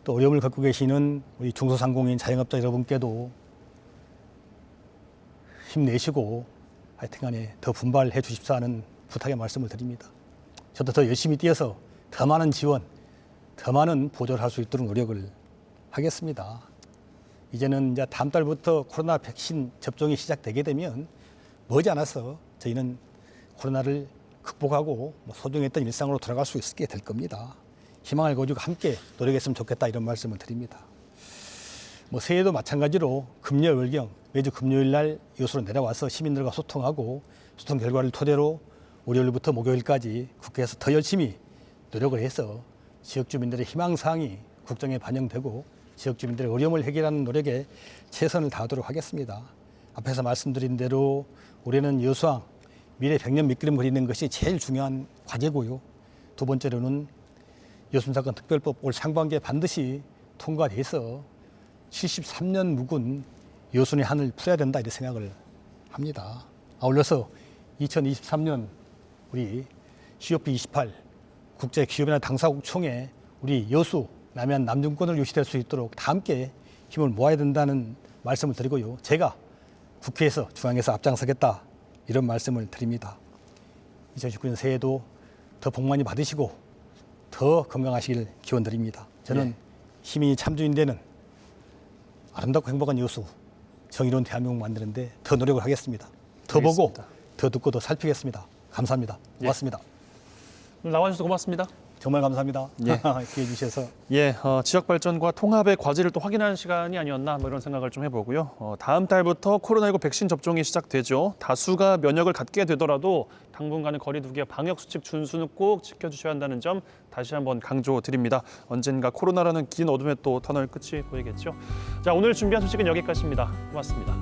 또 어려움을 겪고 계시는 우리 중소상공인 자영업자 여러분께도 힘내시고 하여튼간에 더 분발해 주십사 하는 부탁의 말씀을 드립니다. 저도 더 열심히 뛰어서 더 많은 지원, 더 많은 보조를 할 수 있도록 노력을 하겠습니다. 이제는 이제 다음 달부터 코로나 백신 접종이 시작되게 되면 머지않아서 저희는 코로나를 극복하고 소중했던 일상으로 돌아갈 수 있게 될 겁니다. 희망을 거두고 함께 노력했으면 좋겠다 이런 말씀을 드립니다. 새해도 마찬가지로 금요 월경 매주 금요일 날 여수로 내려와서 시민들과 소통하고 소통 결과를 토대로 월요일부터 목요일까지 국회에서 더 열심히 노력을 해서 지역 주민들의 희망사항이 국정에 반영되고 지역 주민들의 어려움을 해결하는 노력에 최선을 다하도록 하겠습니다. 앞에서 말씀드린 대로 올해는 여수항 미래 100년 밑그림 그리는 것이 제일 중요한 과제고요. 두 번째로는 여순사건 특별법 올 상반기에 반드시 통과돼서 73년 묵은 여순의 한을 풀어야 된다 이런 생각을 합니다. 아울러서 2023년 우리 COP28 국제기업이나 당사국 총회 우리 여수 남해안 남중권으로 유치될 수 있도록 다 함께 힘을 모아야 된다는 말씀을 드리고요. 제가 국회에서 중앙에서 앞장서겠다 이런 말씀을 드립니다. 2019년 새해도 더 복 많이 받으시고 더 건강하시길 기원드립니다. 저는 시민이 참주인되는 아름답고 행복한 여수, 정의로운 대한민국 만드는데 더 노력을 하겠습니다. 더 알겠습니다. 보고 더 듣고 더 살피겠습니다. 감사합니다. 고맙습니다. 오늘 나와주셔서 고맙습니다. 정말 감사합니다. 예. 기회 주셔서. 지역 발전과 통합의 과제를 또 확인하는 시간이 아니었나 이런 생각을 좀 해보고요. 다음 달부터 코로나19 백신 접종이 시작되죠. 다수가 면역을 갖게 되더라도 당분간은 거리 두기와 방역 수칙 준수는 꼭 지켜주셔야 한다는 점 다시 한번 강조드립니다. 언젠가 코로나라는 긴 어둠의 또 터널 끝이 보이겠죠. 자, 오늘 준비한 소식은 여기까지입니다. 고맙습니다.